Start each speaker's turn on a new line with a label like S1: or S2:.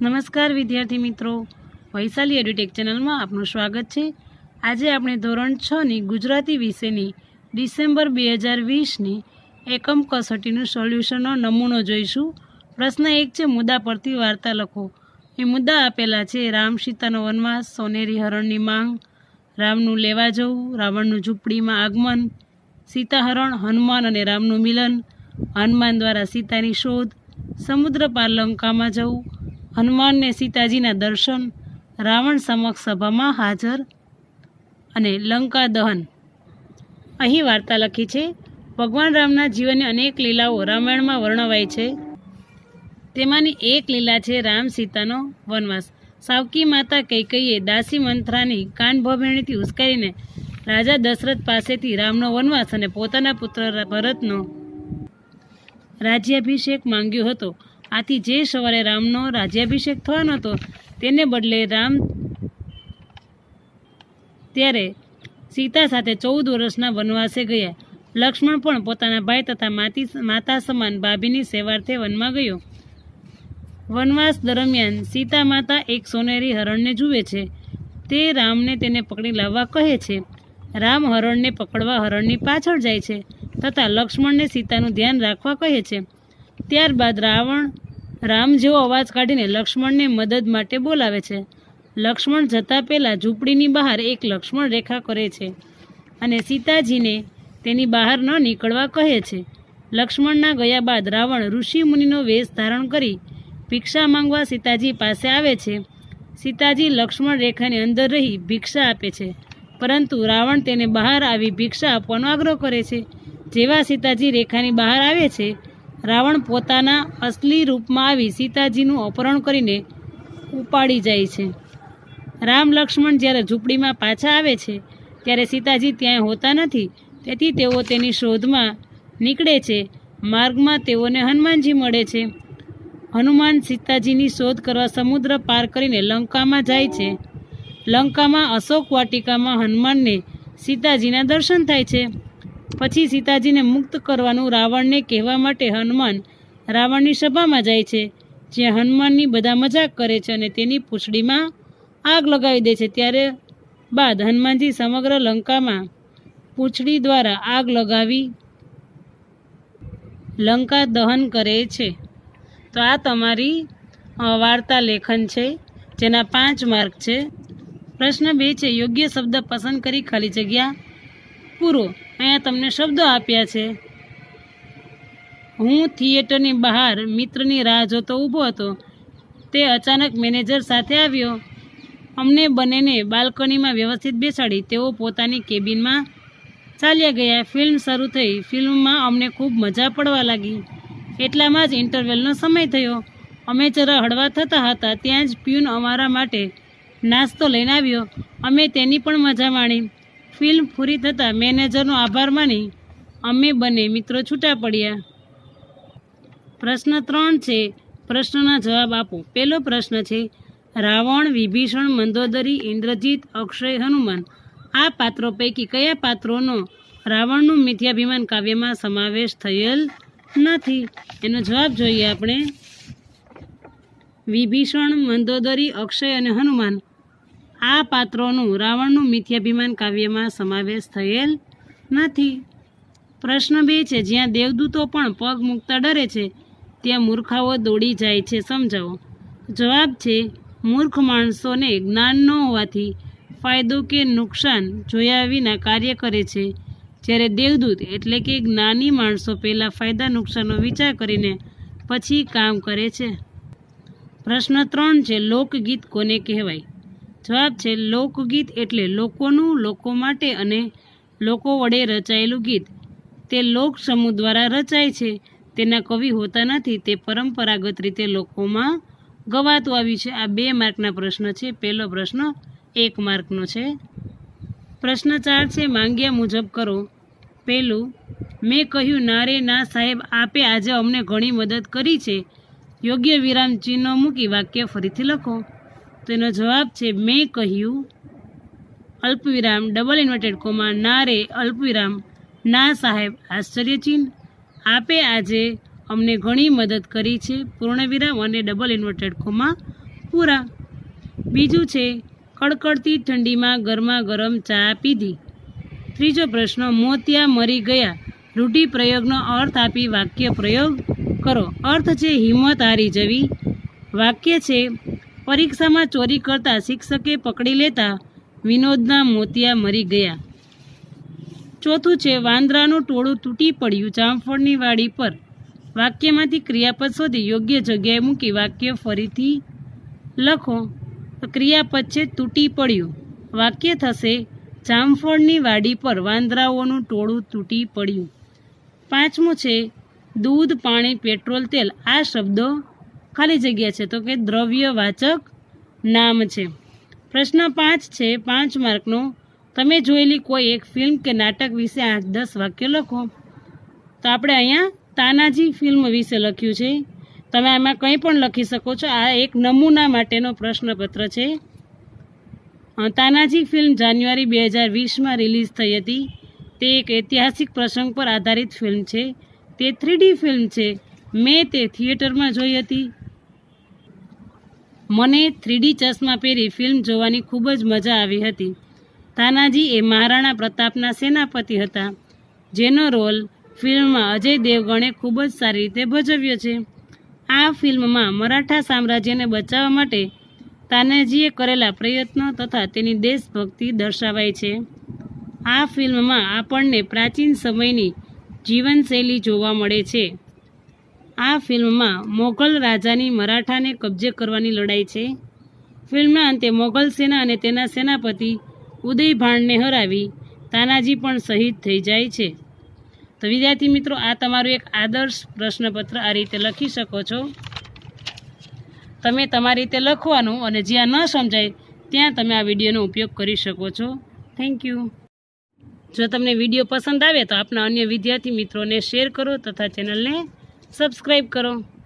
S1: નમસ્કાર વિદ્યાર્થી મિત્રો, વૈશાલી એડ્યુટેક ચેનલમાં આપનું સ્વાગત છે। આજે આપણે ધોરણ 6ની ગુજરાતી વિષયની ડિસેમ્બર 2020ની એકમ કસોટીનું સોલ્યુશનનો નમૂનો જોઈશું। પ્રશ્ન 1 છે, મુદ્દા પરથી વાર્તા લખો। એ મુદ્દા આપેલા છે: રામ સીતાનો વનવાસ, સોનેરી હરણની માંગ, રામનું લેવા જવું, રાવણનું ઝૂંપડીમાં આગમન, સીતાહરણ, હનુમાન અને રામનું મિલન, હનુમાન દ્વારા સીતાની શોધ, સમુદ્ર પાર લંકામાં જવું, હનુમાનને સીતાજીના દર્શન, રાવણ સમક્ષ સભામાં હાજર અને લંકા દહન। અહીં વાર્તા લખી છે। ભગવાન રામના જીવનની અનેક લીલાઓ રામાયણમાં વર્ણવાય છે। તેમાંની એક લીલા છે રામ સીતાનો વનવાસ। સાવકી માતા કૈકેયીએ દાસી મંથરાની કાન ભવેણીથી ઉશ્કેરીને રાજા દશરથ પાસેથી રામનો વનવાસ અને પોતાના પુત્ર ભરતનો રાજ્યાભિષેક માંગ્યો હતો। આથી જે સવારે રામનો રાજ્યાભિષેક થવાનો હતો તેને બદલે રામ ત્યારે સીતા સાથે 14 વર્ષના વનવાસે ગયા। લક્ષ્મણ પણ પોતાના ભાઈ તથા માતા સમાન ભાભીની સેવાર્થે વનમાં ગયો। વનવાસ દરમિયાન સીતા માતા એક સોનેરી હરણને જુએ છે। તે રામને તેને પકડી લાવવા કહે છે। રામ હરણને પકડવા હરણની પાછળ જાય છે તથા લક્ષ્મણને સીતાનું ધ્યાન રાખવા કહે છે। ત્યારબાદ રામ જેવો અવાજ કાઢીને લક્ષ્મણને મદદ માટે બોલાવે છે। લક્ષ્મણ જતા પહેલાં ઝૂંપડીની બહાર એક લક્ષ્મણ રેખા કરે છે અને સીતાજીને તેની બહાર ન નીકળવા કહે છે। લક્ષ્મણના ગયા બાદ રાવણ ઋષિ મુનિનો વેશ ધારણ કરી ભિક્ષા માંગવા સીતાજી પાસે આવે છે। સીતાજી લક્ષ્મણ રેખાની અંદર રહી ભિક્ષા આપે છે, પરંતુ રાવણ તેને બહાર આવી ભિક્ષા આપવાનો આગ્રહ કરે છે। જેવા સીતાજી રેખાની બહાર આવે છે, રાવણ પોતાના અસલી રૂપમાં આવી સીતાજીનું અપહરણ કરીને ઉપાડી જાય છે। રામ લક્ષ્મણ જ્યારે ઝૂંપડીમાં પાછા આવે છે ત્યારે સીતાજી ત્યાં હોતા નથી, તેથી તેઓ તેની શોધમાં નીકળે છે। માર્ગમાં તેઓને હનુમાનજી મળે છે। હનુમાન સીતાજીની શોધ કરવા સમુદ્ર પાર કરીને લંકામાં જાય છે। લંકામાં અશોક વાટિકામાં હનુમાનને સીતાજીના દર્શન થાય છે। પછી સીતાજીને મુક્ત કરવાનું રાવણને કહેવા માટે હનુમાન રાવણની સભામાં જાય છે, જ્યાં હનુમાનની બધા મજાક કરે છે અને તેની પૂંછડીમાં આગ લગાવી દે છે। ત્યારે બાદ હનુમાનજી સમગ્ર લંકામાં પૂંછડી દ્વારા આગ લગાવી લંકા દહન કરે છે। તો આ તમારી વાર્તા લેખન છે, જેના 5 માર્ક છે। પ્રશ્ન 2 છે, યોગ્ય શબ્દ પસંદ કરી ખાલી જગ્યા પૂરો। અહીંયા તમને શબ્દો આપ્યા છે: હું થિયેટરની બહાર મિત્રની રાહ જોતો ઊભો હતો। તે અચાનક મેનેજર સાથે આવ્યો। અમને બંનેને બાલ્કનીમાં વ્યવસ્થિત બેસાડી તેઓ પોતાની કેબિનમાં ચાલ્યા ગયા। ફિલ્મ શરૂ થઈ। ફિલ્મમાં અમને ખૂબ મજા પડવા લાગી। એટલામાં જ ઇન્ટરવેલનો સમય થયો। અમે જરા હળવા થતા હતા ત્યાં જ પ્યુન અમારા માટે નાસ્તો લઈને આવ્યો। અમે તેની પણ મજા માણી। ફિલ્મ પૂરી થતાં મેનેજરનો આભાર માની અમે બંને મિત્રો છૂટા પડ્યા। પ્રશ્ન 3 છે, પ્રશ્નના જવાબ આપો। પહેલો પ્રશ્ન છે, રાવણ, વિભીષણ, મંદોદરી, ઇન્દ્રજીત, અક્ષય, હનુમાન આ પાત્રો પૈકી કયા પાત્રોનો રાવણનું મિથ્યાભિમાન કાવ્યમાં સમાવેશ થયેલ નથી? એનો જવાબ જોઈએ આપણે। વિભીષણ, મંદોદરી, અક્ષય અને હનુમાન આ પાત્રોનું રાવણનું મિથ્યાભિમાન કાવ્યમાં સમાવેશ થયેલ નથી। પ્રશ્ન 2 છે, જ્યાં દેવદૂતો પણ પગ મૂકતા ડરે છે ત્યાં મૂર્ખાઓ દોડી જાય છે, સમજાવો। જવાબ છે, મૂર્ખ માણસોને જ્ઞાન ન હોવાથી ફાયદો કે નુકસાન જોયા વિના કાર્ય કરે છે, જ્યારે દેવદૂત એટલે કે જ્ઞાની માણસો પહેલાં ફાયદા નુકસાનનો વિચાર કરીને પછી કામ કરે છે। પ્રશ્ન 3 છે, લોકગીત કોને કહેવાય? જવાબ છે, લોકગીત એટલે લોકોનું, લોકો માટે અને લોકો વડે રચાયેલું ગીત। તે લોક સમૂહ દ્વારા રચાય છે, તેના કવિ હોતા નથી, તે પરંપરાગત રીતે લોકોમાં ગવાતું આવ્યું છે। આ 2 માર્કના પ્રશ્ન છે। પહેલો પ્રશ્ન 1 માર્કનો છે। પ્રશ્ન 4 છે, માંગ્યા મુજબ કરો। પહેલું, મેં કહ્યું, ના રે ના સાહેબ, આપે આજે અમને ઘણી મદદ કરી છે। યોગ્ય વિરામ ચિહ્નો મૂકી વાક્ય ફરીથી લખો। તો એનો જવાબ છે, મેં કહ્યું અલ્પવિરામ ડબલ ઇન્વર્ટેડ કોમા ના રે અલ્પવિરામ ના સાહેબ આશ્ચર્યચિહ્ન, આપે આજે અમને ઘણી મદદ કરી છે પૂર્ણવિરામ અને ડબલ ઇન્વર્ટેડ કોમા પૂરા. બીજું છે કડકડતી ઠંડીમાં ગરમા ગરમ ચા પીધી. ત્રીજો પ્રશ્ન મોતિયા મરી ગયા રૂઢિપ્રયોગનો અર્થ આપી વાક્ય પ્રયોગ કરો. અર્થ છે હિંમત હારી જવી. વાક્ય છે પરીક્ષામાં ચોરી કરતા શિક્ષકે પકડી લેતા વિનોદના મોતિયા મરી ગયા. ચોથું છે વાંદરાનું ટોળું તૂટી પડ્યું જામફળની વાડી પર. વાક્યમાંથી ક્રિયાપદ શોધી યોગ્ય જગ્યાએ મૂકી વાક્ય ફરીથી લખો. તો ક્રિયાપદ છે તૂટી પડ્યું. વાક્ય થશે જામફળની વાડી પર વાંદરાઓનું ટોળું તૂટી પડ્યું. પાંચમું છે દૂધ પાણી પેટ્રોલ તેલ. આ શબ્દો ખાલી જગ્યા છે તો કે દ્રવ્યવાચક નામ છે. પ્રશ્ન 5 છે 5 માર્કનો. તમે જોયેલી કોઈ એક ફિલ્મ કે નાટક વિશે 8-10 વાક્ય લખો. તો આપણે અહીંયા તાનાજી ફિલ્મ વિશે લખ્યું છે. તમે આમાં કંઈ પણ લખી શકો છો. આ એક નમૂના માટેનો પ્રશ્નપત્ર છે. તાનાજી ફિલ્મ જાન્યુઆરી 2020માં રિલીઝ થઈ હતી. તે એક ઐતિહાસિક પ્રસંગ પર આધારિત ફિલ્મ છે. તે 3D ફિલ્મ છે. મેં તે થિયેટરમાં જોઈ હતી. મને 3D ચશ્મા પહેરી ફિલ્મ જોવાની ખૂબ જ મજા આવી હતી. તાનાજી એ મહારાણા પ્રતાપના સેનાપતિ હતા, જેનો રોલ ફિલ્મમાં અજય દેવગણે ખૂબ જ સારી રીતે ભજવ્યો છે. આ ફિલ્મમાં મરાઠા સામ્રાજ્યને બચાવવા માટે તાનાજીએ કરેલા પ્રયત્નો તથા તેની દેશભક્તિ દર્શાવાય છે. આ ફિલ્મમાં આપણને પ્રાચીન સમયની જીવનશૈલી જોવા મળે છે. આ ફિલ્મમાં મોગલ રાજાની મરાઠાને કબજે કરવાની લડાઈ છે. ફિલ્મના અંતે મોગલ સેના અને તેના સેનાપતિ ઉદયભાણને હરાવી તાનાજી પણ શહીદ થઈ જાય છે. તો વિદ્યાર્થી મિત્રો, આ તમારું એક આદર્શ પ્રશ્નપત્ર આ રીતે લખી શકો છો. તમે તમારી રીતે લખવાનું અને જ્યાં ન સમજાય ત્યાં તમે આ વિડીયોનો ઉપયોગ કરી શકો છો. Thank you. જો તમને વિડીયો પસંદ આવે તો આપના અન્ય વિદ્યાર્થી મિત્રોને શેર કરો તથા ચેનલને સબસ્ક્રાઈબ કરો.